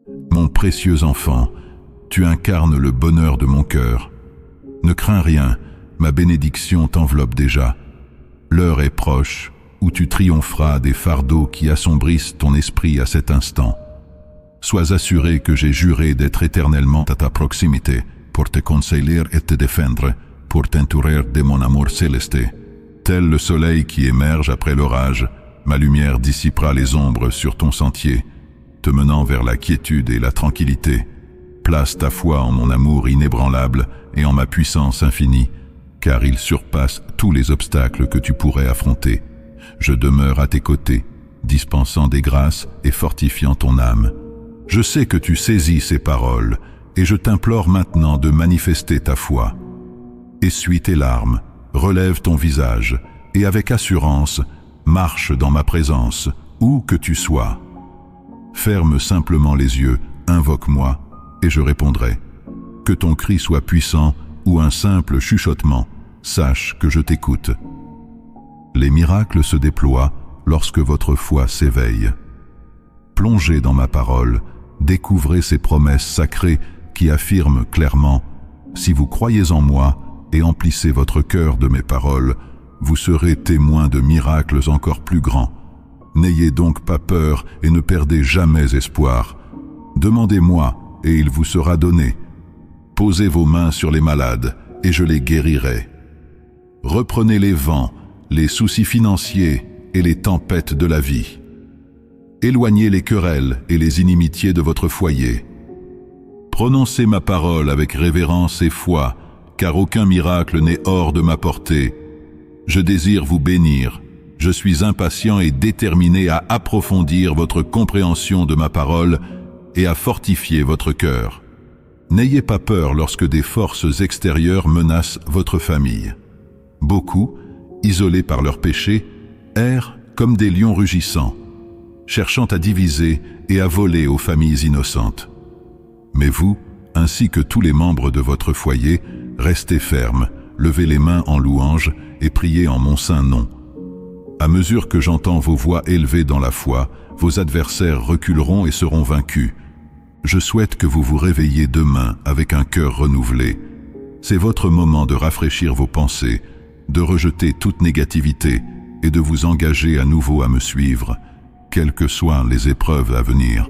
Mon précieux enfant, tu incarnes le bonheur de mon cœur. Ne crains rien, ma bénédiction t'enveloppe déjà. L'heure est proche où tu triompheras des fardeaux qui assombrissent ton esprit à cet instant. Sois assuré que j'ai juré d'être éternellement à ta proximité pour te conseiller et te défendre, pour t'entourer de mon amour céleste. Tel le soleil qui émerge après l'orage, ma lumière dissipera les ombres sur ton sentier, te menant vers la quiétude et la tranquillité. Place ta foi en mon amour inébranlable et en ma puissance infinie, car il surpasse tous les obstacles que tu pourrais affronter. Je demeure à tes côtés, dispensant des grâces et fortifiant ton âme. Je sais que tu saisis ces paroles, et je t'implore maintenant de manifester ta foi. Essuie tes larmes, relève ton visage, et avec assurance, marche dans ma présence, où que tu sois. Ferme simplement les yeux, invoque-moi, et je répondrai. Que ton cri soit puissant ou un simple chuchotement, sache que je t'écoute. Les miracles se déploient lorsque votre foi s'éveille. Plongez dans ma parole, découvrez ces promesses sacrées qui affirment clairement « Si vous croyez en moi et emplissez votre cœur de mes paroles, vous serez témoins de miracles encore plus grands. N'ayez donc pas peur et ne perdez jamais espoir. Demandez-moi et il vous sera donné. Posez vos mains sur les malades et je les guérirai. Reprenez les vents, les soucis financiers et les tempêtes de la vie. Éloignez les querelles et les inimitiés de votre foyer. Prononcez ma parole avec révérence et foi, car aucun miracle n'est hors de ma portée. Je désire vous bénir. Je suis impatient et déterminé à approfondir votre compréhension de ma parole et à fortifier votre cœur. N'ayez pas peur lorsque des forces extérieures menacent votre famille. Beaucoup, isolés par leurs péchés, errent comme des lions rugissants, cherchant à diviser et à voler aux familles innocentes. Mais vous, ainsi que tous les membres de votre foyer, restez fermes, levez les mains en louange et priez en mon saint nom. À mesure que j'entends vos voix élevées dans la foi, vos adversaires reculeront et seront vaincus. Je souhaite que vous vous réveilliez demain avec un cœur renouvelé. C'est votre moment de rafraîchir vos pensées, de rejeter toute négativité et de vous engager à nouveau à me suivre, quelles que soient les épreuves à venir.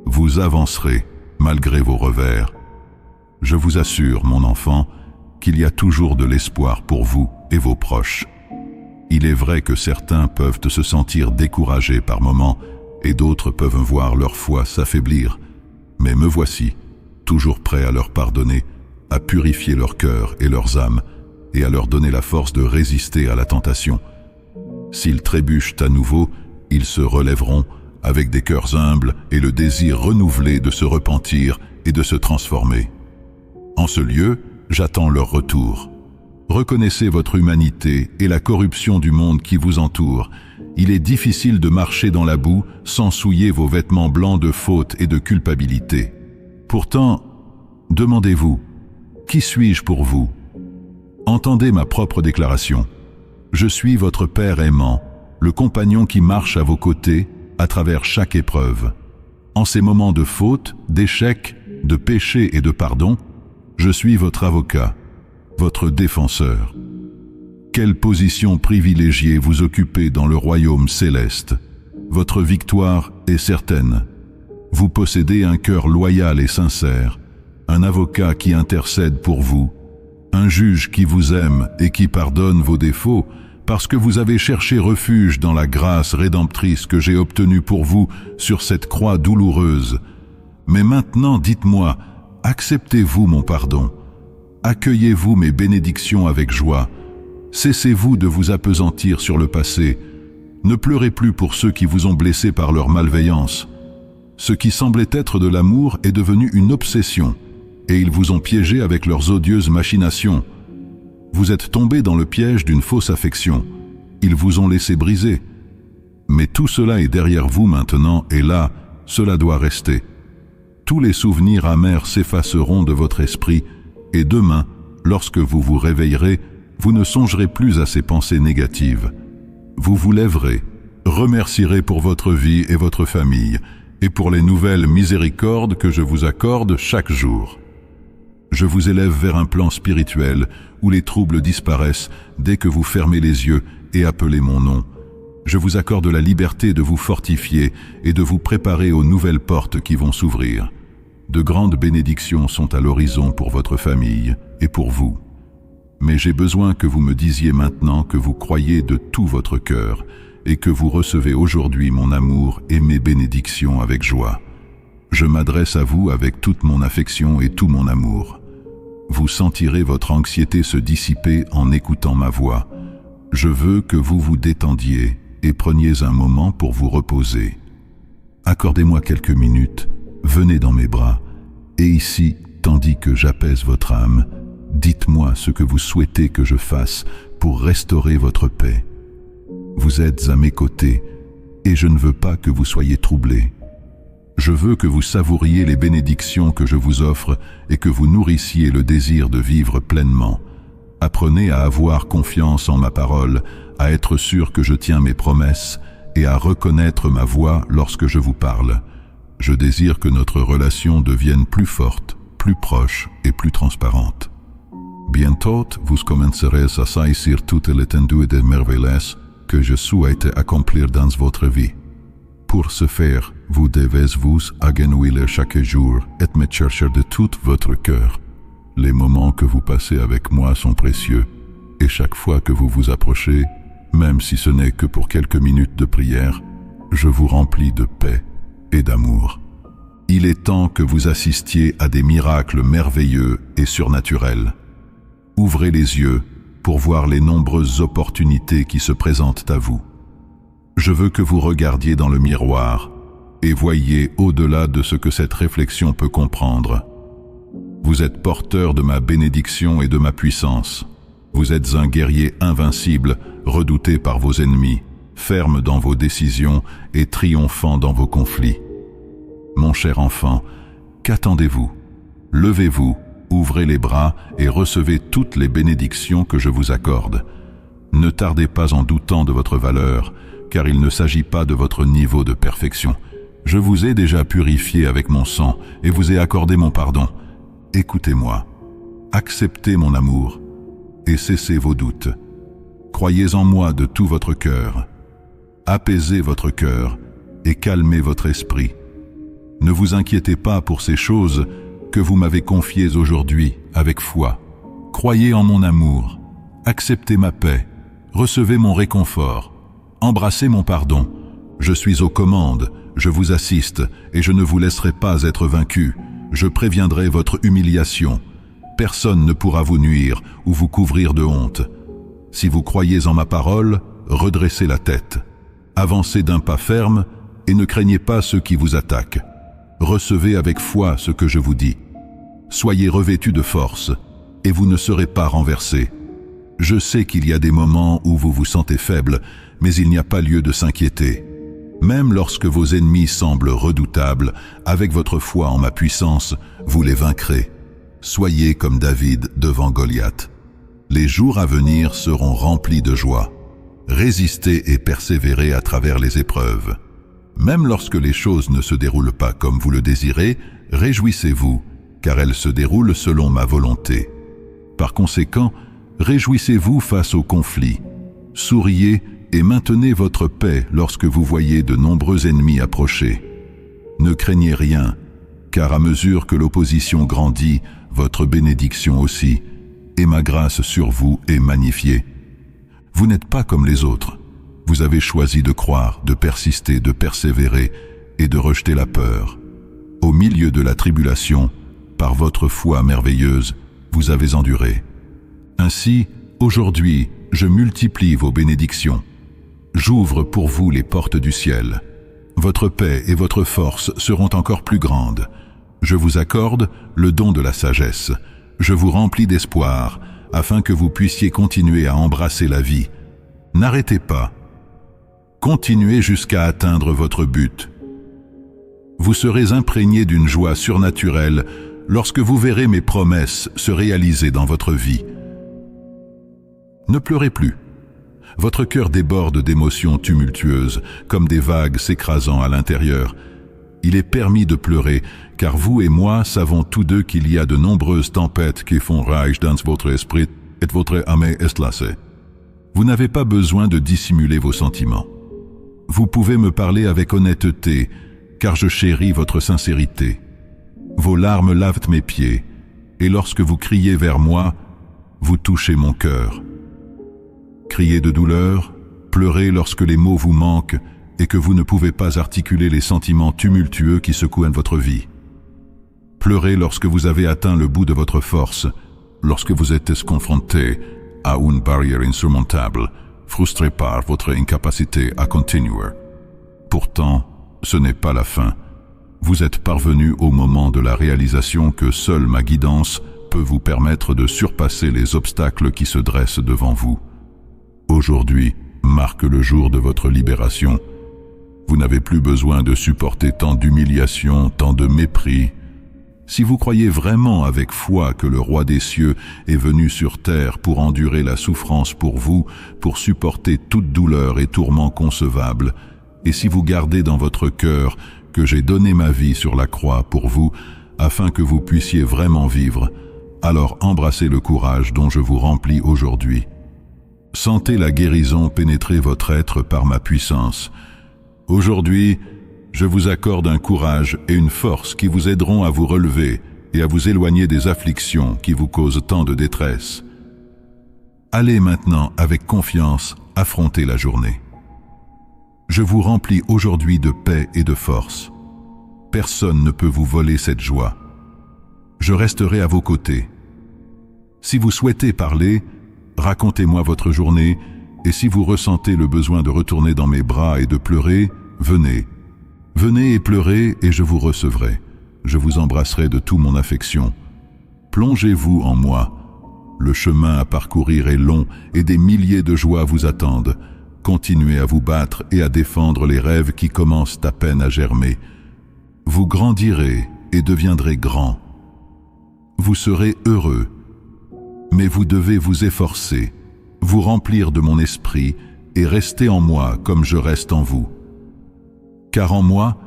Vous avancerez malgré vos revers. Je vous assure, mon enfant, qu'il y a toujours de l'espoir pour vous et vos proches. Il est vrai que certains peuvent se sentir découragés par moments et d'autres peuvent voir leur foi s'affaiblir. Mais me voici, toujours prêt à leur pardonner, à purifier leur cœur et leurs âmes et à leur donner la force de résister à la tentation. S'ils trébuchent à nouveau, ils se relèveront avec des cœurs humbles et le désir renouvelé de se repentir et de se transformer. En ce lieu, j'attends leur retour. Reconnaissez votre humanité et la corruption du monde qui vous entoure. Il est difficile de marcher dans la boue sans souiller vos vêtements blancs de faute et de culpabilité. Pourtant, demandez-vous, qui suis-je pour vous? Entendez ma propre déclaration. Je suis votre Père aimant, le compagnon qui marche à vos côtés à travers chaque épreuve. En ces moments de faute, d'échec, de péché et de pardon, je suis votre avocat, votre défenseur. Quelle position privilégiée vous occupez dans le royaume céleste. Votre victoire est certaine. Vous possédez un cœur loyal et sincère, un avocat qui intercède pour vous, un juge qui vous aime et qui pardonne vos défauts parce que vous avez cherché refuge dans la grâce rédemptrice que j'ai obtenue pour vous sur cette croix douloureuse. Mais maintenant, dites-moi, acceptez-vous mon pardon? Accueillez-vous mes bénédictions avec joie? Cessez-vous de vous appesantir sur le passé. Ne pleurez plus pour ceux qui vous ont blessé par leur malveillance. Ce qui semblait être de l'amour est devenu une obsession, et ils vous ont piégé avec leurs odieuses machinations. Vous êtes tombé dans le piège d'une fausse affection. Ils vous ont laissé briser. Mais tout cela est derrière vous maintenant, et là, cela doit rester. Tous les souvenirs amers s'effaceront de votre esprit, et demain, lorsque vous vous réveillerez, vous ne songerez plus à ces pensées négatives. Vous vous lèverez, remercierez pour votre vie et votre famille, et pour les nouvelles miséricordes que je vous accorde chaque jour. Je vous élève vers un plan spirituel où les troubles disparaissent dès que vous fermez les yeux et appelez mon nom. Je vous accorde la liberté de vous fortifier et de vous préparer aux nouvelles portes qui vont s'ouvrir. De grandes bénédictions sont à l'horizon pour votre famille et pour vous. Mais j'ai besoin que vous me disiez maintenant que vous croyez de tout votre cœur et que vous recevez aujourd'hui mon amour et mes bénédictions avec joie. Je m'adresse à vous avec toute mon affection et tout mon amour. Vous sentirez votre anxiété se dissiper en écoutant ma voix. Je veux que vous vous détendiez et preniez un moment pour vous reposer. Accordez-moi quelques minutes, venez dans mes bras, et ici, tandis que j'apaise votre âme, dites-moi ce que vous souhaitez que je fasse pour restaurer votre paix. Vous êtes à mes côtés, et je ne veux pas que vous soyez troublés. Je veux que vous savouriez les bénédictions que je vous offre et que vous nourrissiez le désir de vivre pleinement. Apprenez à avoir confiance en ma parole, à être sûr que je tiens mes promesses et à reconnaître ma voix lorsque je vous parle. Je désire que notre relation devienne plus forte, plus proche et plus transparente. Bientôt, vous commencerez à saisir toute l'étendue des merveilles que je souhaite accomplir dans votre vie. Pour ce faire, vous devez vous agenouiller chaque jour et me chercher de tout votre cœur. Les moments que vous passez avec moi sont précieux, et chaque fois que vous vous approchez, même si ce n'est que pour quelques minutes de prière, je vous remplis de paix et d'amour. Il est temps que vous assistiez à des miracles merveilleux et surnaturels. Ouvrez les yeux pour voir les nombreuses opportunités qui se présentent à vous. Je veux que vous regardiez dans le miroir et voyiez au-delà de ce que cette réflexion peut comprendre. Vous êtes porteur de ma bénédiction et de ma puissance. Vous êtes un guerrier invincible, redouté par vos ennemis, ferme dans vos décisions et triomphant dans vos conflits. Mon cher enfant, qu'attendez-vous? Levez-vous, ouvrez les bras et recevez toutes les bénédictions que je vous accorde. Ne tardez pas en doutant de votre valeur, car il ne s'agit pas de votre niveau de perfection. Je vous ai déjà purifié avec mon sang et vous ai accordé mon pardon. Écoutez-moi, acceptez mon amour et cessez vos doutes. Croyez en moi de tout votre cœur. Apaisez votre cœur et calmez votre esprit. Ne vous inquiétez pas pour ces choses que vous m'avez confiées aujourd'hui avec foi. Croyez en mon amour, acceptez ma paix, recevez mon réconfort, embrassez mon pardon. Je suis aux commandes, je vous assiste et je ne vous laisserai pas être vaincu. Je préviendrai votre humiliation. Personne ne pourra vous nuire ou vous couvrir de honte. Si vous croyez en ma parole, redressez la tête. Avancez d'un pas ferme et ne craignez pas ceux qui vous attaquent. Recevez avec foi ce que je vous dis. Soyez revêtus de force et vous ne serez pas renversés. Je sais qu'il y a des moments où vous vous sentez faible, mais il n'y a pas lieu de s'inquiéter. Même lorsque vos ennemis semblent redoutables, avec votre foi en ma puissance, vous les vaincrez. Soyez comme David devant Goliath. Les jours à venir seront remplis de joie. Résistez et persévérez à travers les épreuves. Même lorsque les choses ne se déroulent pas comme vous le désirez, réjouissez-vous, car elles se déroulent selon ma volonté. Par conséquent, réjouissez-vous face aux conflits. Souriez et maintenez votre paix lorsque vous voyez de nombreux ennemis approcher. Ne craignez rien, car à mesure que l'opposition grandit, votre bénédiction aussi, et ma grâce sur vous est magnifiée. Vous n'êtes pas comme les autres. Vous avez choisi de croire, de persister, de persévérer et de rejeter la peur. Au milieu de la tribulation, par votre foi merveilleuse, vous avez enduré. Ainsi, aujourd'hui, je multiplie vos bénédictions. J'ouvre pour vous les portes du ciel. Votre paix et votre force seront encore plus grandes. Je vous accorde le don de la sagesse. Je vous remplis d'espoir, afin que vous puissiez continuer à embrasser la vie. N'arrêtez pas. Continuez jusqu'à atteindre votre but. Vous serez imprégné d'une joie surnaturelle lorsque vous verrez mes promesses se réaliser dans votre vie. Ne pleurez plus. Votre cœur déborde d'émotions tumultueuses, comme des vagues s'écrasant à l'intérieur. Il est permis de pleurer, car vous et moi savons tous deux qu'il y a de nombreuses tempêtes qui font rage dans votre esprit et votre âme est lassée. Vous n'avez pas besoin de dissimuler vos sentiments. Vous pouvez me parler avec honnêteté, car je chéris votre sincérité. Vos larmes lavent mes pieds, et lorsque vous criez vers moi, vous touchez mon cœur. Criez de douleur, pleurez lorsque les mots vous manquent et que vous ne pouvez pas articuler les sentiments tumultueux qui secouent votre vie. Pleurez lorsque vous avez atteint le bout de votre force, lorsque vous êtes confronté à une barrière insurmontable, frustré par votre incapacité à continuer. Pourtant, ce n'est pas la fin. Vous êtes parvenu au moment de la réalisation que seule ma guidance peut vous permettre de surpasser les obstacles qui se dressent devant vous. Aujourd'hui marque le jour de votre libération. Vous n'avez plus besoin de supporter tant d'humiliations, tant de mépris. Si vous croyez vraiment avec foi que le roi des cieux est venu sur terre pour endurer la souffrance pour vous, pour supporter toute douleur et tourment concevable, et si vous gardez dans votre cœur que j'ai donné ma vie sur la croix pour vous, afin que vous puissiez vraiment vivre, alors embrassez le courage dont je vous remplis aujourd'hui. Sentez la guérison pénétrer votre être par ma puissance. Aujourd'hui, je vous accorde un courage et une force qui vous aideront à vous relever et à vous éloigner des afflictions qui vous causent tant de détresse. Allez maintenant avec confiance affronter la journée. Je vous remplis aujourd'hui de paix et de force. Personne ne peut vous voler cette joie. Je resterai à vos côtés. Si vous souhaitez parler, racontez-moi votre journée, et si vous ressentez le besoin de retourner dans mes bras et de pleurer, venez. Venez et pleurez et je vous recevrai. Je vous embrasserai de toute mon affection. Plongez-vous en moi. Le chemin à parcourir est long et des milliers de joies vous attendent. Continuez à vous battre et à défendre les rêves qui commencent à peine à germer. Vous grandirez et deviendrez grand. Vous serez heureux. Mais vous devez vous efforcer, vous remplir de mon esprit et rester en moi comme je reste en vous. Car en moi,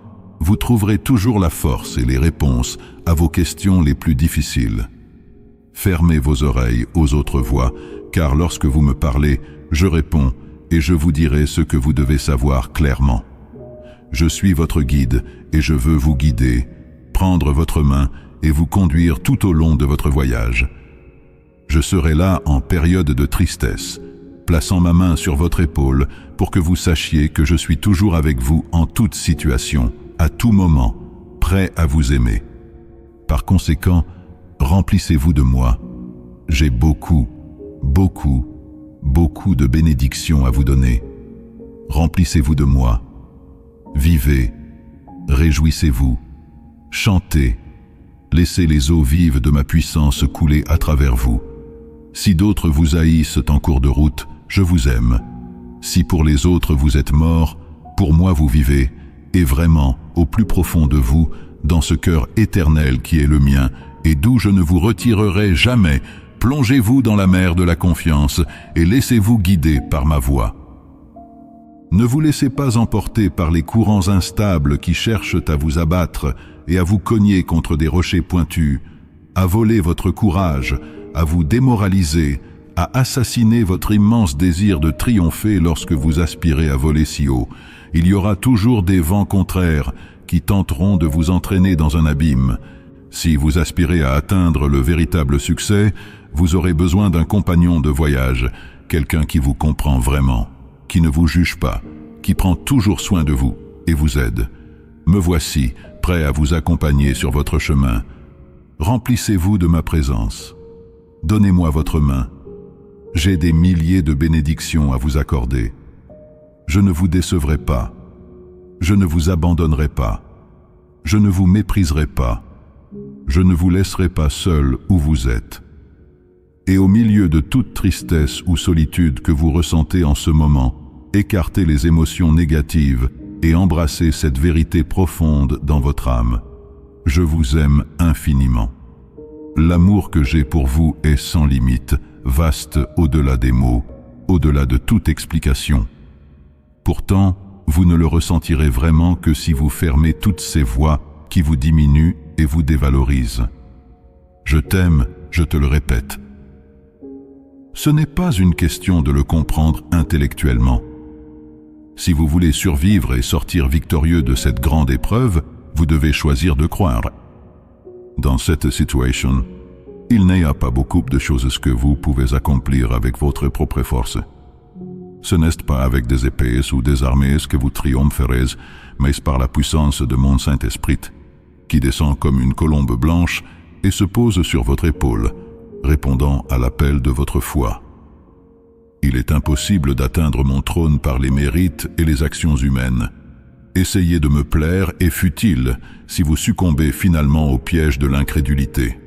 vous trouverez toujours la force et les réponses à vos questions les plus difficiles. Fermez vos oreilles aux autres voix, car lorsque vous me parlez, je réponds et je vous dirai ce que vous devez savoir clairement. Je suis votre guide et je veux vous guider, prendre votre main et vous conduire tout au long de votre voyage. Je serai là en période de tristesse, plaçant ma main sur votre épaule pour que vous sachiez que je suis toujours avec vous en toute situation, à tout moment, prêt à vous aimer. Par conséquent, remplissez-vous de moi. J'ai beaucoup de bénédictions à vous donner. Remplissez-vous de moi. Vivez, réjouissez-vous, chantez, laissez les eaux vives de ma puissance couler à travers vous. Si d'autres vous haïssent en cours de route, je vous aime. Si pour les autres vous êtes morts, pour moi vous vivez, et vraiment, au plus profond de vous, dans ce cœur éternel qui est le mien, et d'où je ne vous retirerai jamais, plongez-vous dans la mer de la confiance, et laissez-vous guider par ma voix. Ne vous laissez pas emporter par les courants instables qui cherchent à vous abattre et à vous cogner contre des rochers pointus, à voler votre courage, à vous démoraliser, à assassiner votre immense désir de triompher lorsque vous aspirez à voler si haut. Il y aura toujours des vents contraires qui tenteront de vous entraîner dans un abîme. Si vous aspirez à atteindre le véritable succès, vous aurez besoin d'un compagnon de voyage, quelqu'un qui vous comprend vraiment, qui ne vous juge pas, qui prend toujours soin de vous et vous aide. Me voici, prêt à vous accompagner sur votre chemin. Remplissez-vous de ma présence. Donnez-moi votre main. J'ai des milliers de bénédictions à vous accorder. Je ne vous décevrai pas. Je ne vous abandonnerai pas. Je ne vous mépriserai pas. Je ne vous laisserai pas seul où vous êtes. Et au milieu de toute tristesse ou solitude que vous ressentez en ce moment, écartez les émotions négatives et embrassez cette vérité profonde dans votre âme. Je vous aime infiniment. L'amour que j'ai pour vous est sans limite, vaste au-delà des mots, au-delà de toute explication. Pourtant, vous ne le ressentirez vraiment que si vous fermez toutes ces voix qui vous diminuent et vous dévalorisent. Je t'aime, je te le répète. Ce n'est pas une question de le comprendre intellectuellement. Si vous voulez survivre et sortir victorieux de cette grande épreuve, vous devez choisir de croire. Dans cette situation, il n'y a pas beaucoup de choses que vous pouvez accomplir avec votre propre force. Ce n'est pas avec des épées ou des armées que vous triompherez, mais par la puissance de mon Saint-Esprit, qui descend comme une colombe blanche et se pose sur votre épaule, répondant à l'appel de votre foi. Il est impossible d'atteindre mon trône par les mérites et les actions humaines. Essayez de me plaire est futile si vous succombez finalement au piège de l'incrédulité.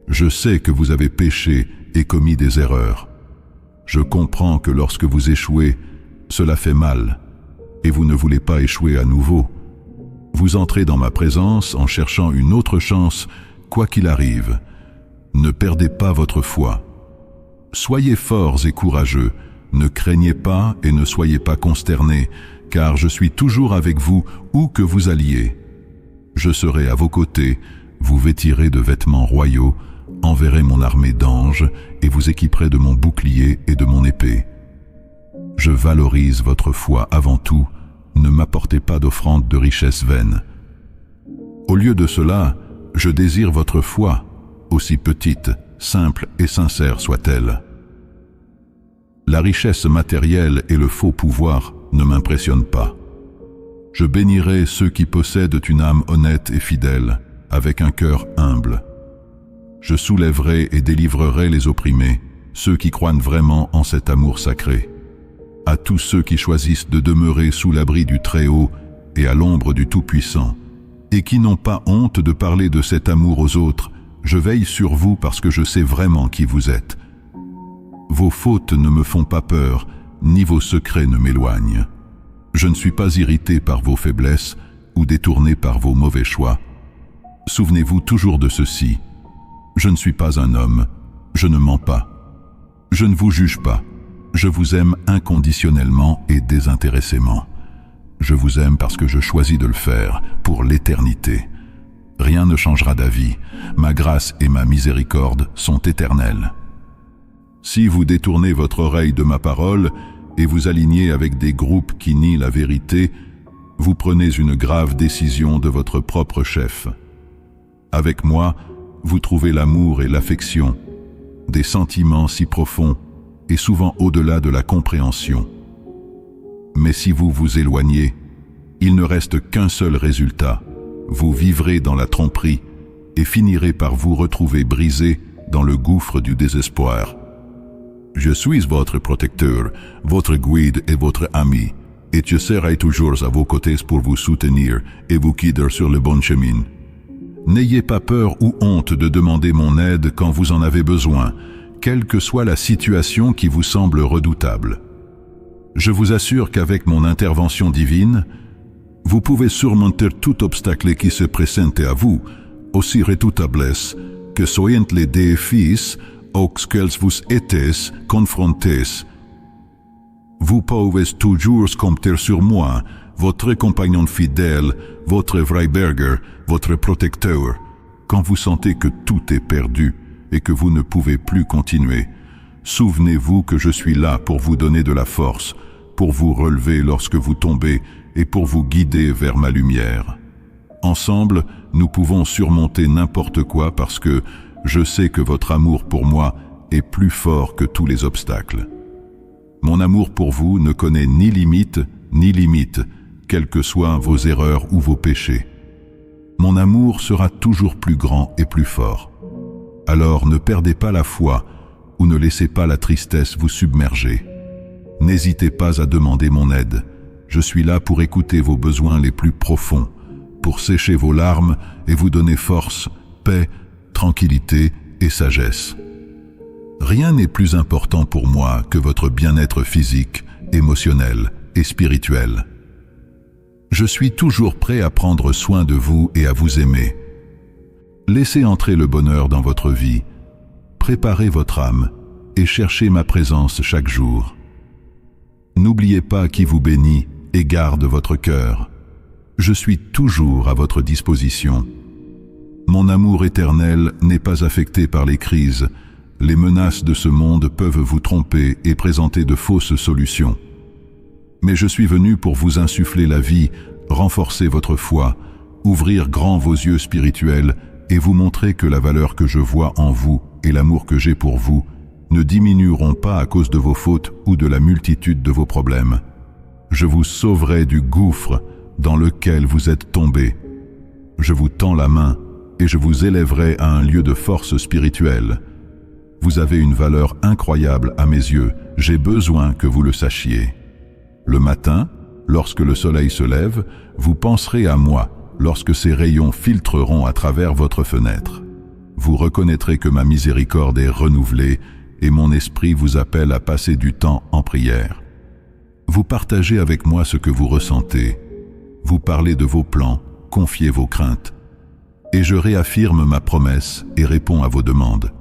Je sais que vous avez péché et commis des erreurs. Je comprends que lorsque vous échouez, cela fait mal, et vous ne voulez pas échouer à nouveau. Vous entrez dans ma présence en cherchant une autre chance, quoi qu'il arrive. Ne perdez pas votre foi. Soyez forts et courageux, ne craignez pas et ne soyez pas consternés, car je suis toujours avec vous où que vous alliez. Je serai à vos côtés, vous vêtirez de vêtements royaux, enverrai mon armée d'anges et vous équiperai de mon bouclier et de mon épée. Je valorise votre foi avant tout, ne m'apportez pas d'offrande de richesse vaine. Au lieu de cela, je désire votre foi, aussi petite, simple et sincère soit-elle. La richesse matérielle et le faux pouvoir ne m'impressionnent pas. Je bénirai ceux qui possèdent une âme honnête et fidèle, avec un cœur humble. Je soulèverai et délivrerai les opprimés, ceux qui croient vraiment en cet amour sacré. À tous ceux qui choisissent de demeurer sous l'abri du Très-Haut et à l'ombre du Tout-Puissant, et qui n'ont pas honte de parler de cet amour aux autres, je veille sur vous parce que je sais vraiment qui vous êtes. Vos fautes ne me font pas peur, ni vos secrets ne m'éloignent. Je ne suis pas irrité par vos faiblesses ou détourné par vos mauvais choix. Souvenez-vous toujours de ceci. Je ne suis pas un homme, je ne mens pas. Je ne vous juge pas, je vous aime inconditionnellement et désintéressément. Je vous aime parce que je choisis de le faire, pour l'éternité. Rien ne changera d'avis, ma grâce et ma miséricorde sont éternelles. Si vous détournez votre oreille de ma parole et vous alignez avec des groupes qui nient la vérité, vous prenez une grave décision de votre propre chef. Avec moi, vous trouvez l'amour et l'affection, des sentiments si profonds et souvent au-delà de la compréhension. Mais si vous vous éloignez, il ne reste qu'un seul résultat. Vous vivrez dans la tromperie et finirez par vous retrouver brisé dans le gouffre du désespoir. Je suis votre protecteur, votre guide et votre ami, et je serai toujours à vos côtés pour vous soutenir et vous guider sur le bon chemin. N'ayez pas peur ou honte de demander mon aide quand vous en avez besoin, quelle que soit la situation qui vous semble redoutable. Je vous assure qu'avec mon intervention divine, vous pouvez surmonter tout obstacle qui se présente à vous, aussi redoutables que soient les défis auxquels vous êtes confrontés. Vous pouvez toujours compter sur moi, votre compagnon fidèle, votre Freiberger, votre protecteur, quand vous sentez que tout est perdu et que vous ne pouvez plus continuer. Souvenez-vous que je suis là pour vous donner de la force, pour vous relever lorsque vous tombez et pour vous guider vers ma lumière. Ensemble, nous pouvons surmonter n'importe quoi parce que je sais que votre amour pour moi est plus fort que tous les obstacles. Mon amour pour vous ne connaît ni limite, quelles que soient vos erreurs ou vos péchés. Mon amour sera toujours plus grand et plus fort. Alors ne perdez pas la foi ou ne laissez pas la tristesse vous submerger. N'hésitez pas à demander mon aide. Je suis là pour écouter vos besoins les plus profonds, pour sécher vos larmes et vous donner force, paix, tranquillité et sagesse. Rien n'est plus important pour moi que votre bien-être physique, émotionnel et spirituel. Je suis toujours prêt à prendre soin de vous et à vous aimer. Laissez entrer le bonheur dans votre vie, préparez votre âme et cherchez ma présence chaque jour. N'oubliez pas qui vous bénit et garde votre cœur. Je suis toujours à votre disposition. Mon amour éternel n'est pas affecté par les crises. Les menaces de ce monde peuvent vous tromper et présenter de fausses solutions. Mais je suis venu pour vous insuffler la vie, renforcer votre foi, ouvrir grand vos yeux spirituels et vous montrer que la valeur que je vois en vous et l'amour que j'ai pour vous ne diminueront pas à cause de vos fautes ou de la multitude de vos problèmes. Je vous sauverai du gouffre dans lequel vous êtes tombés. Je vous tends la main et je vous élèverai à un lieu de force spirituelle. Vous avez une valeur incroyable à mes yeux, j'ai besoin que vous le sachiez. Le matin, lorsque le soleil se lève, vous penserez à moi lorsque ses rayons filtreront à travers votre fenêtre. Vous reconnaîtrez que ma miséricorde est renouvelée et mon esprit vous appelle à passer du temps en prière. Vous partagez avec moi ce que vous ressentez. Vous parlez de vos plans, confiez vos craintes. Et je réaffirme ma promesse et réponds à vos demandes.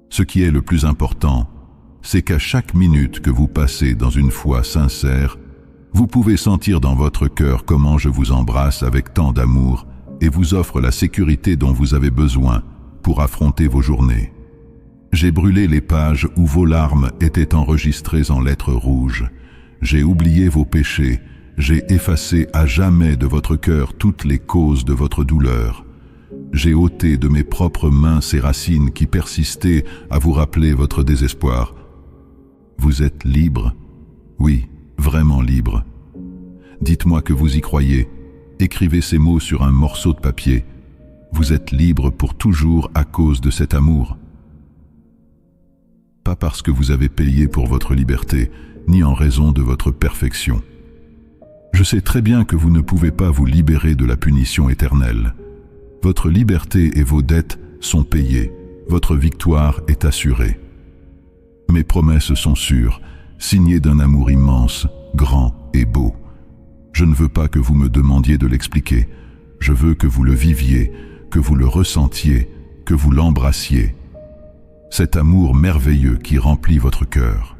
Ce qui est le plus important, c'est qu'à chaque minute que vous passez dans une foi sincère, vous pouvez sentir dans votre cœur comment je vous embrasse avec tant d'amour et vous offre la sécurité dont vous avez besoin pour affronter vos journées. J'ai brûlé les pages où vos larmes étaient enregistrées en lettres rouges. J'ai oublié vos péchés. J'ai effacé à jamais de votre cœur toutes les causes de votre douleur. J'ai ôté de mes propres mains ces racines qui persistaient à vous rappeler votre désespoir. Vous êtes libre? Oui, vraiment libre. Dites-moi que vous y croyez. Écrivez ces mots sur un morceau de papier. Vous êtes libre pour toujours à cause de cet amour. Pas parce que vous avez payé pour votre liberté, ni en raison de votre perfection. Je sais très bien que vous ne pouvez pas vous libérer de la punition éternelle. Votre liberté et vos dettes sont payées. Votre victoire est assurée. Mes promesses sont sûres, signées d'un amour immense, grand et beau. Je ne veux pas que vous me demandiez de l'expliquer. Je veux que vous le viviez, que vous le ressentiez, que vous l'embrassiez. Cet amour merveilleux qui remplit votre cœur.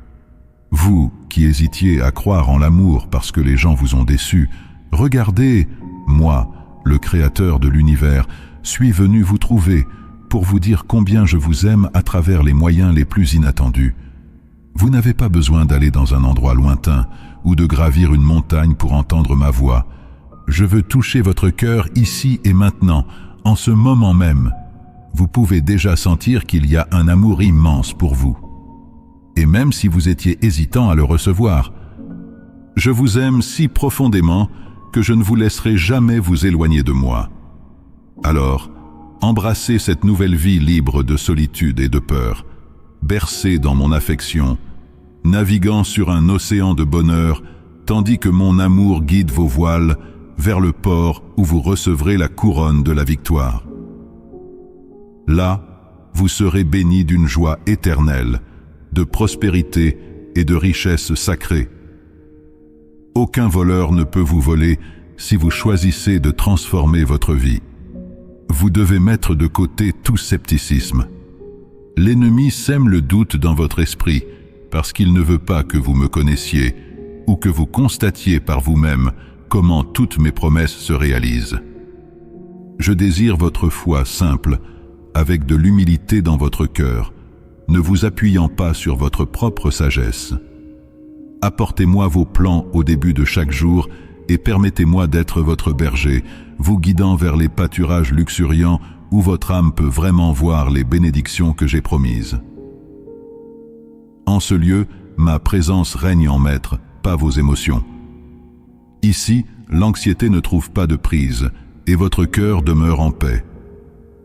Vous qui hésitiez à croire en l'amour parce que les gens vous ont déçu, regardez, moi, le Créateur de l'univers, suis venu vous trouver pour vous dire combien je vous aime à travers les moyens les plus inattendus. Vous n'avez pas besoin d'aller dans un endroit lointain ou de gravir une montagne pour entendre ma voix. Je veux toucher votre cœur ici et maintenant, en ce moment même. Vous pouvez déjà sentir qu'il y a un amour immense pour vous. Et même si vous étiez hésitant à le recevoir, je vous aime si profondément que je ne vous laisserai jamais vous éloigner de moi. Alors, embrassez cette nouvelle vie libre de solitude et de peur, bercée dans mon affection, naviguant sur un océan de bonheur, tandis que mon amour guide vos voiles vers le port où vous recevrez la couronne de la victoire. Là, vous serez bénis d'une joie éternelle, de prospérité et de richesse sacrée. Aucun voleur ne peut vous voler si vous choisissez de transformer votre vie. Vous devez mettre de côté tout scepticisme. L'ennemi sème le doute dans votre esprit parce qu'il ne veut pas que vous me connaissiez ou que vous constatiez par vous-même comment toutes mes promesses se réalisent. Je désire votre foi simple, avec de l'humilité dans votre cœur, ne vous appuyant pas sur votre propre sagesse. Apportez-moi vos plans au début de chaque jour et permettez-moi d'être votre berger, vous guidant vers les pâturages luxuriants où votre âme peut vraiment voir les bénédictions que j'ai promises. En ce lieu, ma présence règne en maître, pas vos émotions. Ici, l'anxiété ne trouve pas de prise et votre cœur demeure en paix.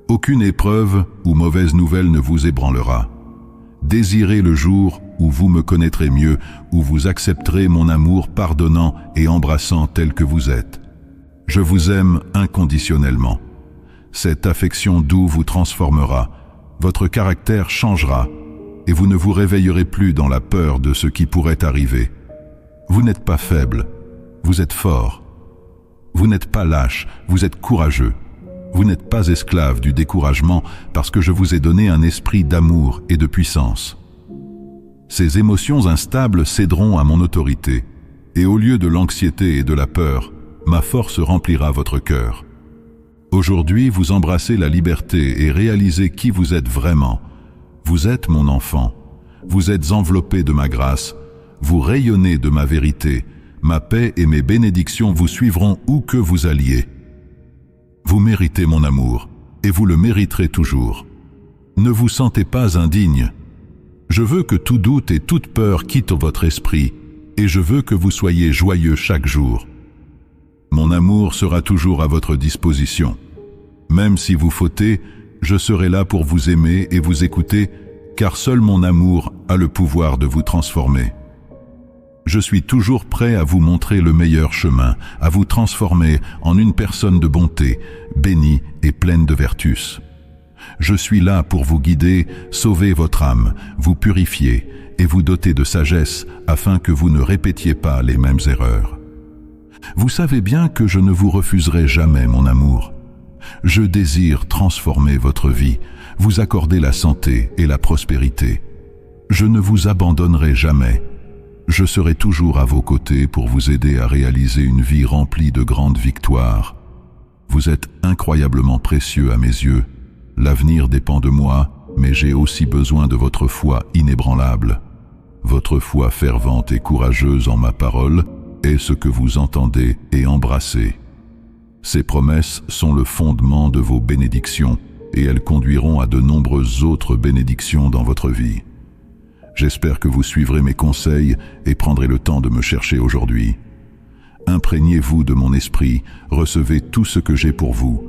Aucune épreuve ou mauvaise nouvelle ne vous ébranlera. Désirez le jour où vous me connaîtrez mieux, où vous accepterez mon amour pardonnant et embrassant tel que vous êtes. Je vous aime inconditionnellement. Cette affection douce vous transformera, votre caractère changera, et vous ne vous réveillerez plus dans la peur de ce qui pourrait arriver. Vous n'êtes pas faible, vous êtes fort. Vous n'êtes pas lâche, vous êtes courageux. Vous n'êtes pas esclave du découragement parce que je vous ai donné un esprit d'amour et de puissance. Ces émotions instables céderont à mon autorité. et au lieu de l'anxiété et de la peur, ma force remplira votre cœur. Aujourd'hui, vous embrassez la liberté et réalisez qui vous êtes vraiment. Vous êtes mon enfant. Vous êtes enveloppé de ma grâce. Vous rayonnez de ma vérité. Ma paix et mes bénédictions vous suivront où que vous alliez. Vous méritez mon amour, et vous le mériterez toujours. Ne vous sentez pas indigne. Je veux que tout doute et toute peur quittent votre esprit, et je veux que vous soyez joyeux chaque jour. Mon amour sera toujours à votre disposition. Même si vous fautez, je serai là pour vous aimer et vous écouter, car seul mon amour a le pouvoir de vous transformer. Je suis toujours prêt à vous montrer le meilleur chemin, à vous transformer en une personne de bonté, bénie et pleine de vertus. Je suis là pour vous guider, sauver votre âme, vous purifier et vous doter de sagesse afin que vous ne répétiez pas les mêmes erreurs. Vous savez bien que je ne vous refuserai jamais mon amour. Je désire transformer votre vie, vous accorder la santé et la prospérité. Je ne vous abandonnerai jamais. Je serai toujours à vos côtés pour vous aider à réaliser une vie remplie de grandes victoires. Vous êtes incroyablement précieux à mes yeux. L'avenir dépend de moi, mais j'ai aussi besoin de votre foi inébranlable. Votre foi fervente et courageuse en ma parole est ce que vous entendez et embrassez. Ces promesses sont le fondement de vos bénédictions et elles conduiront à de nombreuses autres bénédictions dans votre vie. J'espère que vous suivrez mes conseils et prendrez le temps de me chercher aujourd'hui. Imprégnez-vous de mon esprit, recevez tout ce que j'ai pour vous.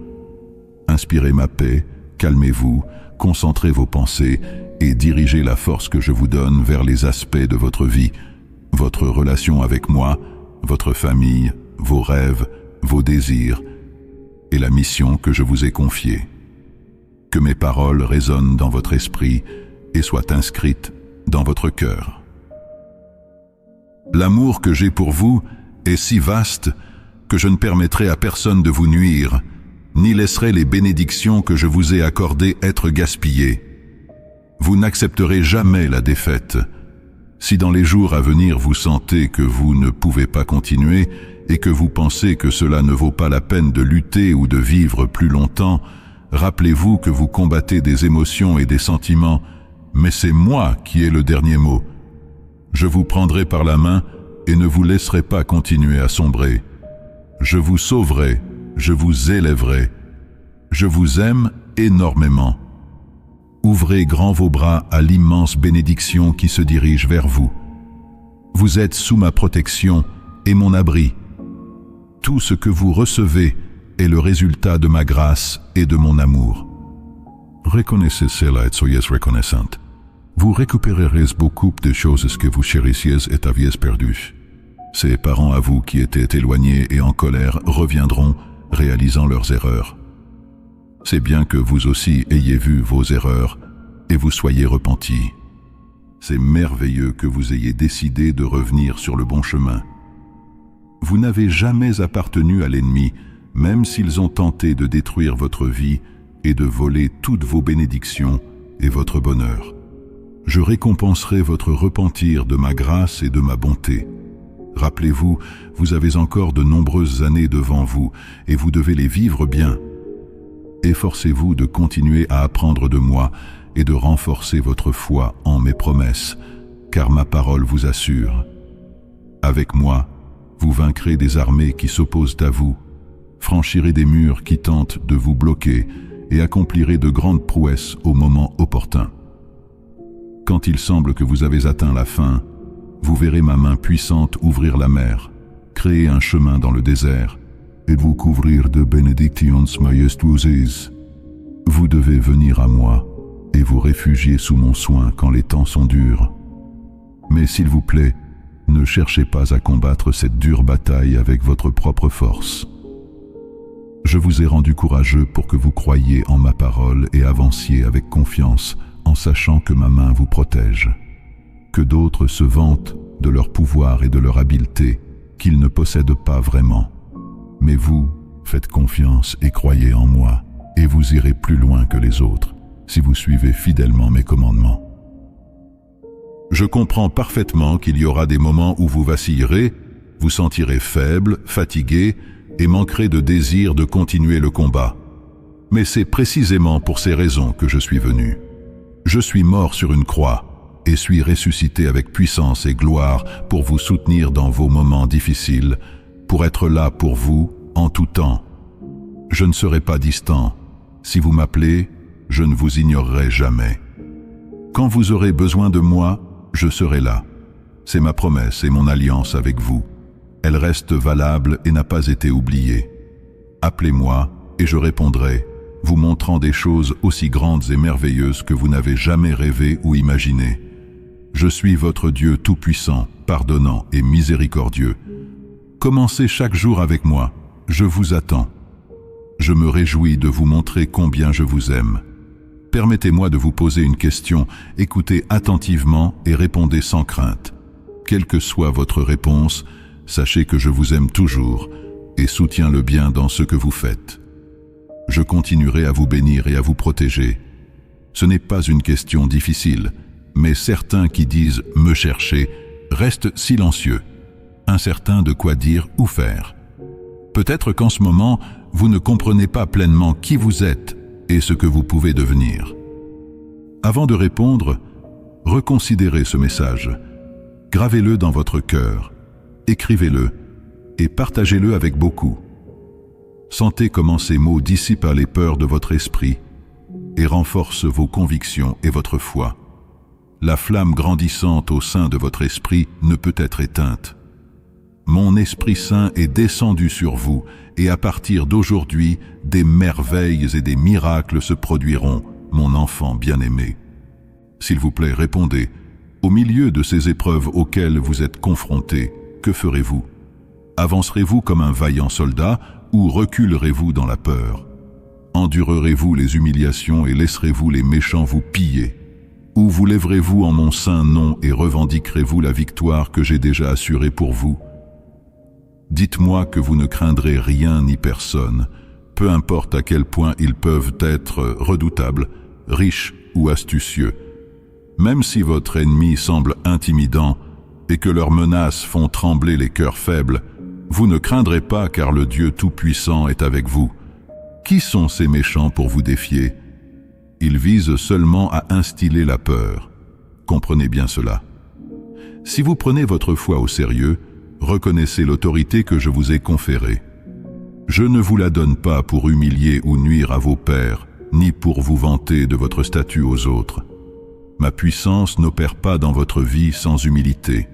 Inspirez ma paix, calmez-vous, concentrez vos pensées et dirigez la force que je vous donne vers les aspects de votre vie, votre relation avec moi, votre famille, vos rêves, vos désirs et la mission que je vous ai confiée. Que mes paroles résonnent dans votre esprit et soient inscrites dans votre cœur. L'amour que j'ai pour vous est si vaste que je ne permettrai à personne de vous nuire, ni laisserai les bénédictions que je vous ai accordées être gaspillées. Vous n'accepterez jamais la défaite. Si dans les jours à venir vous sentez que vous ne pouvez pas continuer et que vous pensez que cela ne vaut pas la peine de lutter ou de vivre plus longtemps, rappelez-vous que vous combattez des émotions et des sentiments, mais c'est moi qui ai le dernier mot. Je vous prendrai par la main et ne vous laisserai pas continuer à sombrer. Je vous sauverai, je vous élèverai. Je vous aime énormément. Ouvrez grand vos bras à l'immense bénédiction qui se dirige vers vous. Vous êtes sous ma protection et mon abri. Tout ce que vous recevez est le résultat de ma grâce et de mon amour. Reconnaissez cela et soyez reconnaissante. Vous récupérerez beaucoup de choses que vous chérissiez et aviez perdues. Ces parents à vous qui étaient éloignés et en colère reviendront, réalisant leurs erreurs. C'est bien que vous aussi ayez vu vos erreurs et vous soyez repentis. C'est merveilleux que vous ayez décidé de revenir sur le bon chemin. Vous n'avez jamais appartenu à l'ennemi, même s'ils ont tenté de détruire votre vie et de voler toutes vos bénédictions et votre bonheur. Je récompenserai votre repentir de ma grâce et de ma bonté. Rappelez-vous, vous avez encore de nombreuses années devant vous et vous devez les vivre bien. Efforcez-vous de continuer à apprendre de moi et de renforcer votre foi en mes promesses, car ma parole vous assure. Avec moi, vous vaincrez des armées qui s'opposent à vous, franchirez des murs qui tentent de vous bloquer et accomplirez de grandes prouesses au moment opportun. Quand il semble que vous avez atteint la fin, vous verrez ma main puissante ouvrir la mer, créer un chemin dans le désert, et vous couvrir de benedictions majestueuses. Vous devez venir à moi et vous réfugier sous mon soin quand les temps sont durs. Mais s'il vous plaît, ne cherchez pas à combattre cette dure bataille avec votre propre force. Je vous ai rendu courageux pour que vous croyiez en ma parole et avanciez avec confiance en sachant que ma main vous protège. Que d'autres se vantent de leur pouvoir et de leur habileté qu'ils ne possèdent pas vraiment. Mais vous, faites confiance et croyez en moi, et vous irez plus loin que les autres, si vous suivez fidèlement mes commandements. Je comprends parfaitement qu'il y aura des moments où vous vacillerez, vous sentirez faible, fatigué et manquerez de désir de continuer le combat. Mais c'est précisément pour ces raisons que je suis venu. Je suis mort sur une croix et suis ressuscité avec puissance et gloire pour vous soutenir dans vos moments difficiles, pour être là pour vous en tout temps. Je ne serai pas distant. Si vous m'appelez, je ne vous ignorerai jamais. Quand vous aurez besoin de moi, je serai là. C'est ma promesse et mon alliance avec vous. Elle reste valable et n'a pas été oubliée. Appelez-moi et je répondrai, vous montrant des choses aussi grandes et merveilleuses que vous n'avez jamais rêvé ou imaginé. Je suis votre Dieu tout-puissant, pardonnant et miséricordieux. Commencez chaque jour avec moi, je vous attends. Je me réjouis de vous montrer combien je vous aime. Permettez-moi de vous poser une question, écoutez attentivement et répondez sans crainte. Quelle que soit votre réponse, sachez que je vous aime toujours et soutiens le bien dans ce que vous faites. Je continuerai à vous bénir et à vous protéger. Ce n'est pas une question difficile, mais certains qui disent « me chercher » restent silencieux, incertains de quoi dire ou faire. Peut-être qu'en ce moment, vous ne comprenez pas pleinement qui vous êtes et ce que vous pouvez devenir. Avant de répondre, reconsidérez ce message. Gravez-le dans votre cœur, écrivez-le et partagez-le avec beaucoup. Sentez comment ces mots dissipent les peurs de votre esprit et renforcent vos convictions et votre foi. La flamme grandissante au sein de votre esprit ne peut être éteinte. Mon Esprit Saint est descendu sur vous et à partir d'aujourd'hui, des merveilles et des miracles se produiront, mon enfant bien-aimé. S'il vous plaît, répondez. Au milieu de ces épreuves auxquelles vous êtes confrontés, que ferez-vous? Avancerez-vous comme un vaillant soldat ou reculerez-vous dans la peur? Endurerez-vous les humiliations et laisserez-vous les méchants vous piller? Ou vous lèverez-vous en mon saint nom et revendiquerez-vous la victoire que j'ai déjà assurée pour vous? Dites-moi que vous ne craindrez rien ni personne, peu importe à quel point ils peuvent être redoutables, riches ou astucieux. Même si votre ennemi semble intimidant et que leurs menaces font trembler les cœurs faibles, vous ne craindrez pas car le Dieu Tout-Puissant est avec vous. Qui sont ces méchants pour vous défier? Ils visent seulement à instiller la peur. Comprenez bien cela. Si vous prenez votre foi au sérieux, reconnaissez l'autorité que je vous ai conférée. Je ne vous la donne pas pour humilier ou nuire à vos pairs, ni pour vous vanter de votre statut aux autres. Ma puissance n'opère pas dans votre vie sans humilité.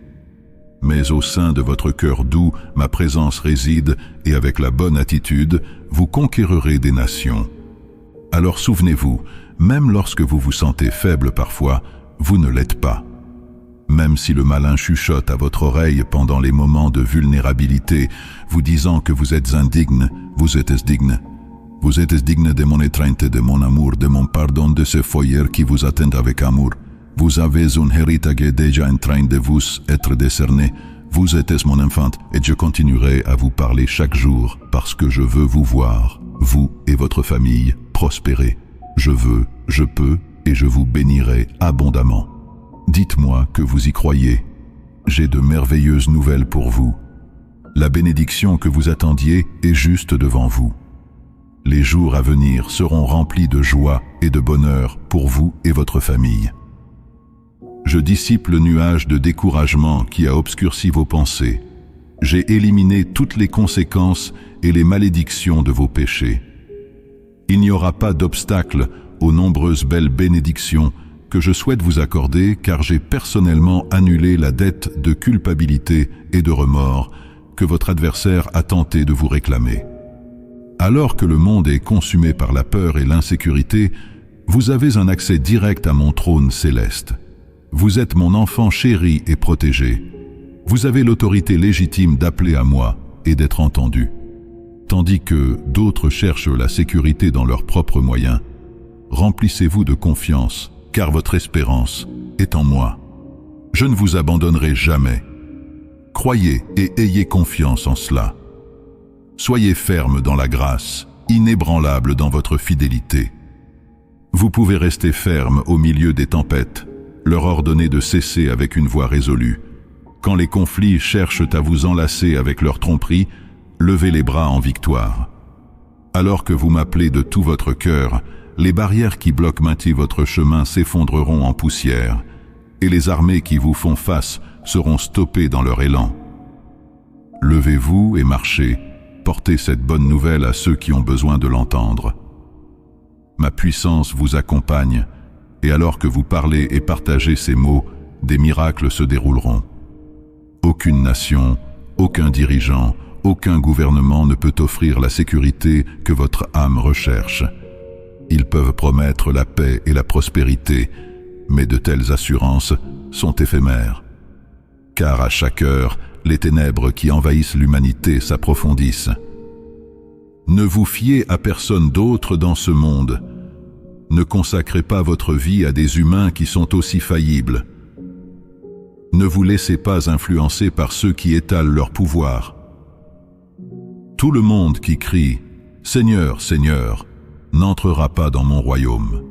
Mais au sein de votre cœur doux, ma présence réside et avec la bonne attitude, vous conquérerez des nations. Alors souvenez-vous, même lorsque vous vous sentez faible parfois, vous ne l'êtes pas. Même si le malin chuchote à votre oreille pendant les moments de vulnérabilité, vous disant que vous êtes indigne, vous êtes digne. Vous êtes digne de mon étreinte, de mon amour, de mon pardon, de ce foyer qui vous attend avec amour. Vous avez un héritage déjà en train de vous être décerné. Vous êtes mon enfant et je continuerai à vous parler chaque jour parce que je veux vous voir, vous et votre famille, prospérer. Je veux, je peux et je vous bénirai abondamment. Dites-moi que vous y croyez. J'ai de merveilleuses nouvelles pour vous. La bénédiction que vous attendiez est juste devant vous. Les jours à venir seront remplis de joie et de bonheur pour vous et votre famille. Je dissipe le nuage de découragement qui a obscurci vos pensées. J'ai éliminé toutes les conséquences et les malédictions de vos péchés. Il n'y aura pas d'obstacle aux nombreuses belles bénédictions que je souhaite vous accorder car j'ai personnellement annulé la dette de culpabilité et de remords que votre adversaire a tenté de vous réclamer. Alors que le monde est consumé par la peur et l'insécurité, vous avez un accès direct à mon trône céleste. Vous êtes mon enfant chéri et protégé. Vous avez l'autorité légitime d'appeler à moi et d'être entendu. Tandis que d'autres cherchent la sécurité dans leurs propres moyens, remplissez-vous de confiance, car votre espérance est en moi. Je ne vous abandonnerai jamais. Croyez et ayez confiance en cela. Soyez ferme dans la grâce, inébranlable dans votre fidélité. Vous pouvez rester ferme au milieu des tempêtes, leur ordonner de cesser avec une voix résolue. Quand les conflits cherchent à vous enlacer avec leur tromperie, levez les bras en victoire. Alors que vous m'appelez de tout votre cœur, les barrières qui bloquent maintenant votre chemin s'effondreront en poussière, et les armées qui vous font face seront stoppées dans leur élan. Levez-vous et marchez, portez cette bonne nouvelle à ceux qui ont besoin de l'entendre. Ma puissance vous accompagne, et alors que vous parlez et partagez ces mots, des miracles se dérouleront. Aucune nation, aucun dirigeant, aucun gouvernement ne peut offrir la sécurité que votre âme recherche. Ils peuvent promettre la paix et la prospérité, mais de telles assurances sont éphémères. Car à chaque heure, les ténèbres qui envahissent l'humanité s'approfondissent. Ne vous fiez à personne d'autre dans ce monde. Ne consacrez pas votre vie à des humains qui sont aussi faillibles. Ne vous laissez pas influencer par ceux qui étalent leur pouvoir. Tout le monde qui crie « Seigneur, Seigneur » n'entrera pas dans mon royaume.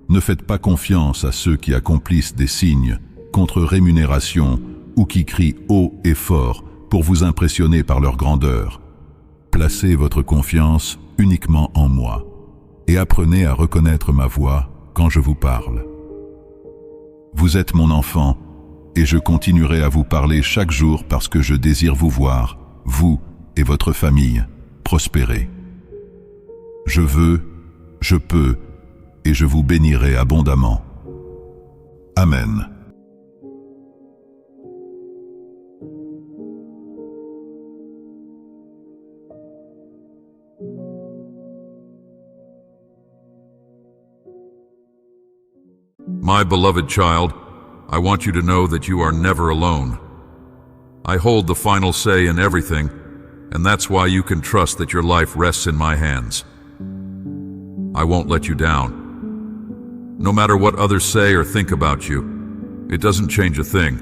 Ne faites pas confiance à ceux qui accomplissent des signes contre rémunération ou qui crient haut et fort pour vous impressionner par leur grandeur. Placez votre confiance uniquement en moi et apprenez à reconnaître ma voix quand je vous parle. Vous êtes mon enfant et je continuerai à vous parler chaque jour parce que je désire vous voir, vous et votre famille, prospérer. Je veux, je peux et je vous bénirai abondamment. Amen. My beloved child, I want you to know that you are never alone. I hold the final say in everything, and that's why you can trust that your life rests in my hands. I won't let you down. No matter what others say or think about you, it doesn't change a thing.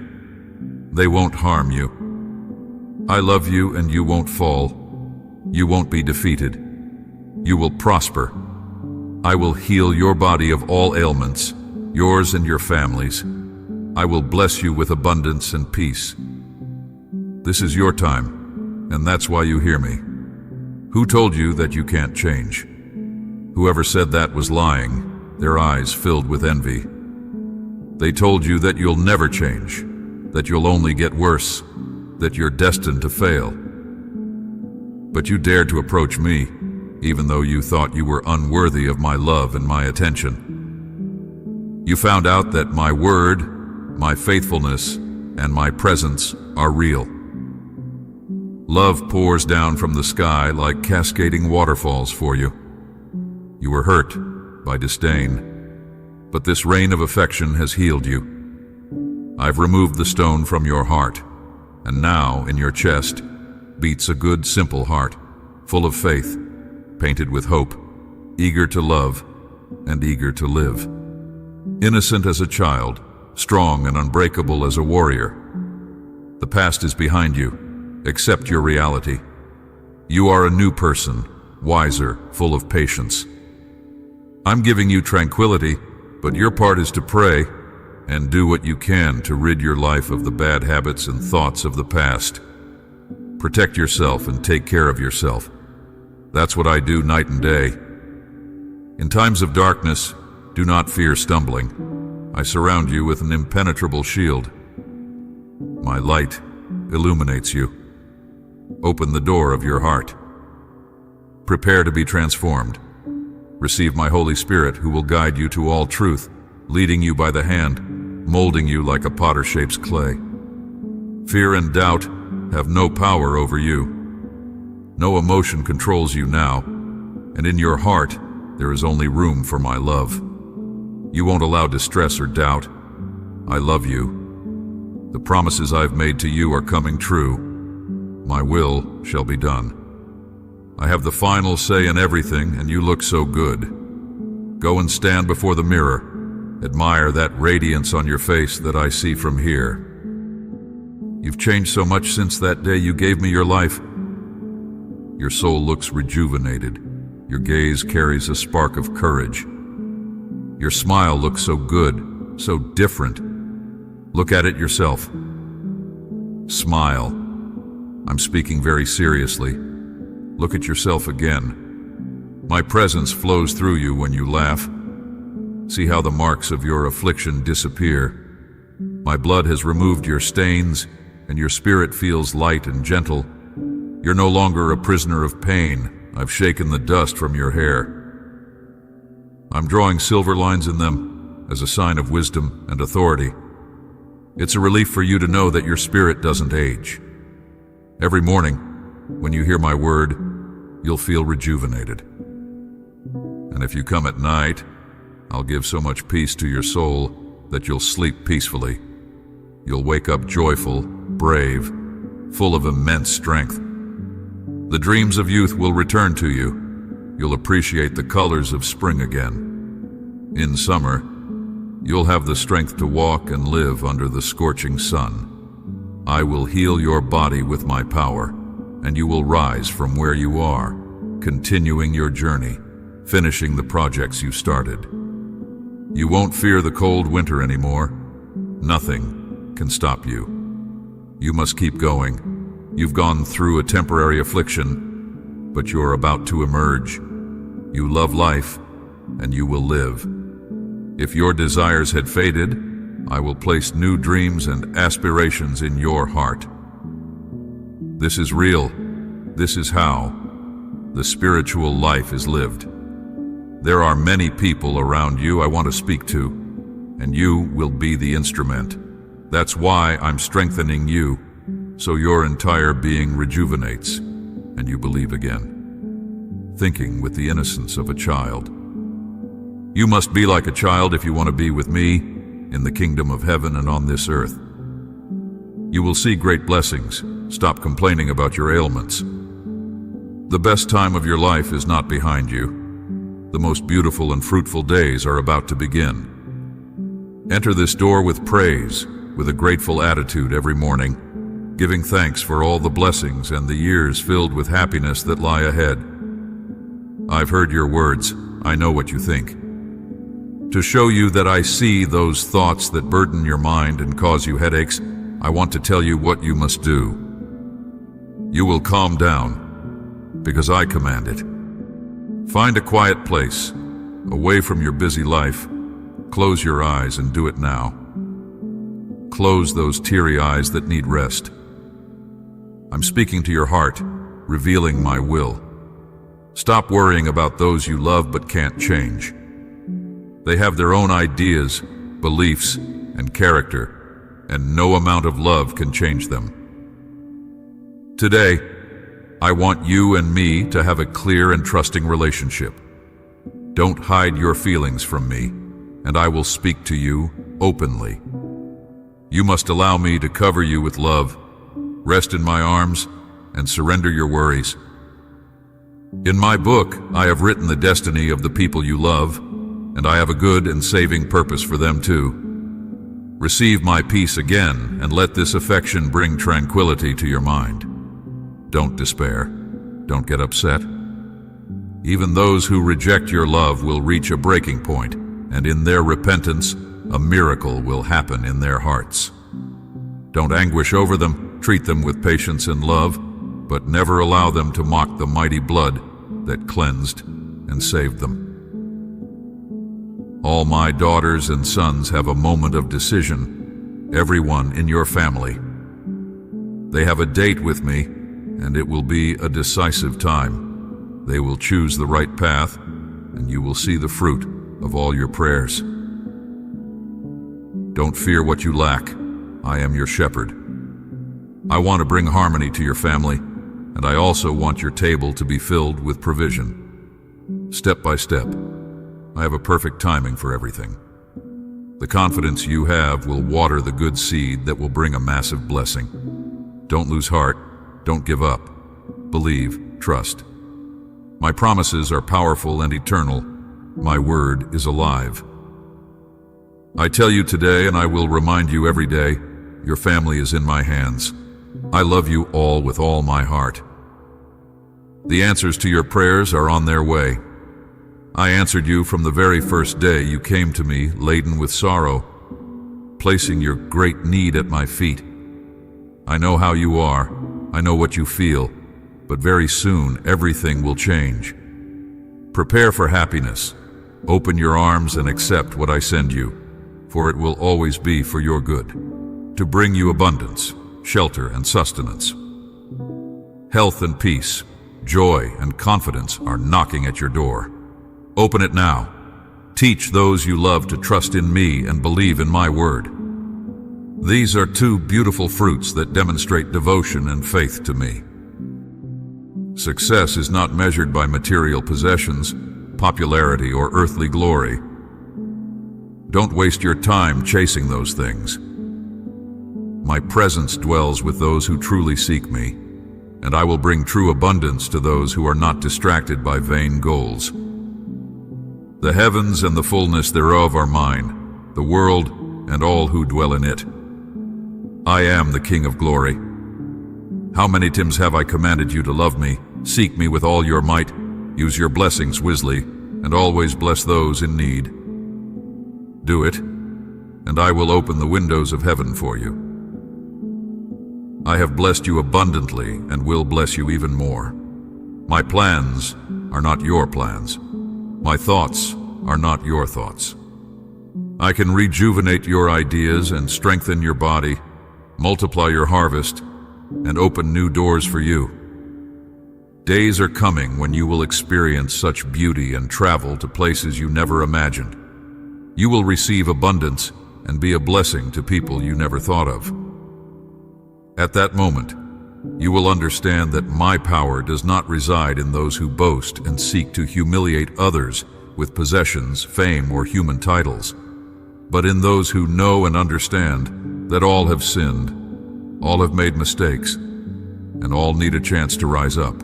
They won't harm you. I love you and you won't fall. You won't be defeated. You will prosper. I will heal your body of all ailments, yours and your family's. I will bless you with abundance and peace. This is your time, and that's why you hear me. Who told you that you can't change? Whoever said that was lying, their eyes filled with envy. They told you that you'll never change, that you'll only get worse, that you're destined to fail. But you dared to approach me, even though you thought you were unworthy of my love and my attention. You found out that my word, my faithfulness, and my presence are real. Love pours down from the sky like cascading waterfalls for you. You were hurt by disdain, but this rain of affection has healed you. I've removed the stone from your heart, and now in your chest beats a good, simple heart, full of faith, painted with hope, eager to love and eager to live. Innocent as a child, strong and unbreakable as a warrior. The past is behind you. Accept your reality. You are a new person, wiser, full of patience. I'm giving you tranquility, but your part is to pray and do what you can to rid your life of the bad habits and thoughts of the past. Protect yourself and take care of yourself. That's what I do night and day. In times of darkness, do not fear stumbling. I surround you with an impenetrable shield. My light illuminates you. Open the door of your heart. Prepare to be transformed. Receive my Holy Spirit, who will guide you to all truth, leading you by the hand, molding you like a potter shapes clay. Fear and doubt have no power over you. No emotion controls you now, and in your heart there is only room for my love. You won't allow distress or doubt. I love you. The promises I've made to you are coming true. My will shall be done. I have the final say in everything, and you look so good. Go and stand before the mirror. Admire that radiance on your face that I see from here. You've changed so much since that day you gave me your life. Your soul looks rejuvenated. Your gaze carries a spark of courage. Your smile looks so good, so different. Look at it yourself. Smile. I'm speaking very seriously. Look at yourself again. My presence flows through you when you laugh. See how the marks of your affliction disappear. My blood has removed your stains, and your spirit feels light and gentle. You're no longer a prisoner of pain. I've shaken the dust from your hair. I'm drawing silver lines in them as a sign of wisdom and authority. It's a relief for you to know that your spirit doesn't age. Every morning, when you hear my word, you'll feel rejuvenated. And if you come at night, I'll give so much peace to your soul that you'll sleep peacefully. You'll wake up joyful, brave, full of immense strength. The dreams of youth will return to you. You'll appreciate the colors of spring again. In summer, you'll have the strength to walk and live under the scorching sun. I will heal your body with my power, and you will rise from where you are, continuing your journey, finishing the projects you started. You won't fear the cold winter anymore. Nothing can stop you. You must keep going. You've gone through a temporary affliction, but you're about to emerge. You love life, and you will live. If your desires had faded, I will place new dreams and aspirations in your heart. This is real. This is how the spiritual life is lived. There are many people around you I want to speak to, and you will be the instrument. That's why I'm strengthening you, so your entire being rejuvenates, and you believe again, thinking with the innocence of a child. You must be like a child if you want to be with me in the kingdom of heaven and on this earth. You will see great blessings. Stop complaining about your ailments. The best time of your life is not behind you. The most beautiful and fruitful days are about to begin. Enter this door with praise, with a grateful attitude every morning, giving thanks for all the blessings and the years filled with happiness that lie ahead. I've heard your words. I know what you think. To show you that I see those thoughts that burden your mind and cause you headaches, I want to tell you what you must do. You will calm down, because I command it. Find a quiet place, away from your busy life. Close your eyes and do it now. Close those teary eyes that need rest. I'm speaking to your heart, revealing my will. Stop worrying about those you love but can't change. They have their own ideas, beliefs, and character, and no amount of love can change them. Today, I want you and me to have a clear and trusting relationship. Don't hide your feelings from me, and I will speak to you openly. You must allow me to cover you with love, rest in my arms, and surrender your worries. In my book, I have written the destiny of the people you love, and I have a good and saving purpose for them too. Receive my peace again, and let this affection bring tranquility to your mind. Don't despair. Don't get upset. Even those who reject your love will reach a breaking point, and in their repentance, a miracle will happen in their hearts. Don't anguish over them. Treat them with patience and love, but never allow them to mock the mighty blood that cleansed and saved them. All my daughters and sons have a moment of decision, everyone in your family. They have a date with me, and it will be a decisive time. They will choose the right path, and you will see the fruit of all your prayers. Don't fear what you lack. I am your shepherd. I want to bring harmony to your family, and I also want your table to be filled with provision. Step by step, I have a perfect timing for everything. The confidence you have will water the good seed that will bring a massive blessing. Don't lose heart. Don't give up. Believe. Trust. My promises are powerful and eternal. My word is alive. I tell you today, and I will remind you every day, your family is in my hands. I love you all with all my heart. The answers to your prayers are on their way. I answered you from the very first day you came to me laden with sorrow, placing your great need at my feet. I know how you are. I know what you feel. But very soon, everything will change. Prepare for happiness. Open your arms and accept what I send you, for it will always be for your good, to bring you abundance, shelter, and sustenance. Health and peace, joy and confidence are knocking at your door. Open it now. Teach those you love to trust in me and believe in my word. These are two beautiful fruits that demonstrate devotion and faith to me. Success is not measured by material possessions, popularity, or earthly glory. Don't waste your time chasing those things. My presence dwells with those who truly seek me, and I will bring true abundance to those who are not distracted by vain goals. The heavens and the fullness thereof are mine, the world and all who dwell in it. I am the King of glory. How many times have I commanded you to love me? Seek me with all your might, use your blessings wisely, and always bless those in need. Do it, and I will open the windows of heaven for you. I have blessed you abundantly and will bless you even more. My plans are not your plans. My thoughts are not your thoughts. I can rejuvenate your ideas and strengthen your body, multiply your harvest, and open new doors for you. Days are coming when you will experience such beauty and travel to places you never imagined. You will receive abundance and be a blessing to people you never thought of. At that moment, you will understand that my power does not reside in those who boast and seek to humiliate others with possessions, fame, or human titles, but in those who know and understand that all have sinned, all have made mistakes, and all need a chance to rise up.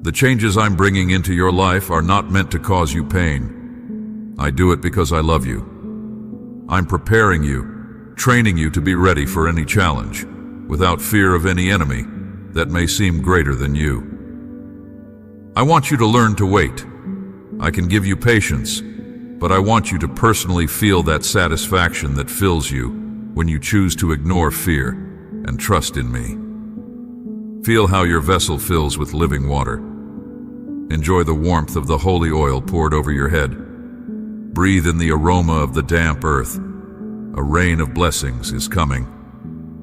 The changes I'm bringing into your life are not meant to cause you pain. I do it because I love you. I'm preparing you, training you to be ready for any challenge, without fear of any enemy that may seem greater than you. I want you to learn to wait. I can give you patience, but I want you to personally feel that satisfaction that fills you when you choose to ignore fear and trust in me. Feel how your vessel fills with living water. Enjoy the warmth of the holy oil poured over your head. Breathe in the aroma of the damp earth. A rain of blessings is coming.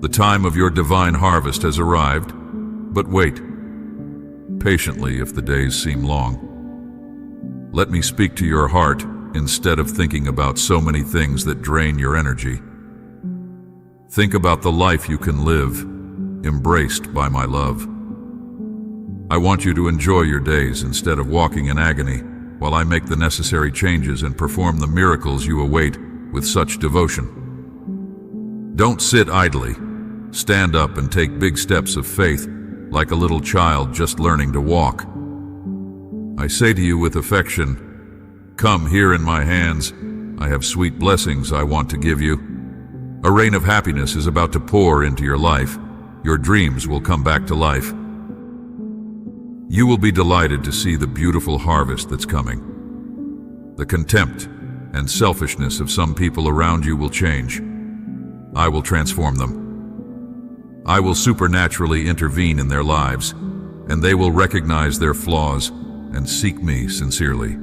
The time of your divine harvest has arrived, but wait patiently if the days seem long. Let me speak to your heart instead of thinking about so many things that drain your energy. Think about the life you can live, embraced by my love. I want you to enjoy your days instead of walking in agony while I make the necessary changes and perform the miracles you await with such devotion. Don't sit idly. Stand up and take big steps of faith like a little child just learning to walk. I say to you with affection, come here in my hands. I have sweet blessings I want to give you. A rain of happiness is about to pour into your life. Your dreams will come back to life. You will be delighted to see the beautiful harvest that's coming. The contempt and selfishness of some people around you will change. I will transform them. I will supernaturally intervene in their lives, and they will recognize their flaws and seek me sincerely.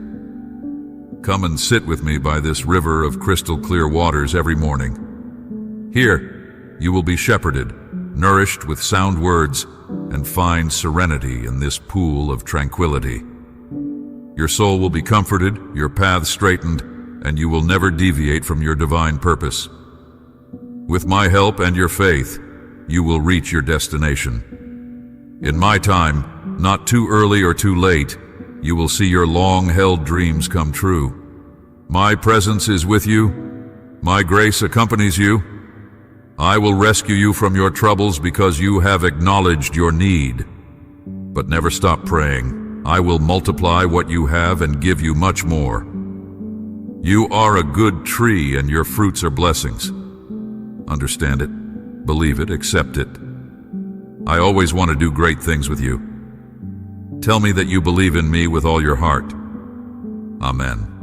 Come and sit with me by this river of crystal clear waters every morning. Here, you will be shepherded, nourished with sound words, and find serenity in this pool of tranquility. Your soul will be comforted, your path straightened, and you will never deviate from your divine purpose. With my help and your faith, you will reach your destination. In my time, not too early or too late, you will see your long-held dreams come true. My presence is with you. My grace accompanies you. I will rescue you from your troubles because you have acknowledged your need. But never stop praying. I will multiply what you have and give you much more. You are a good tree and your fruits are blessings. Understand it, believe it, accept it. I always want to do great things with you. Tell me that you believe in me with all your heart. Amen.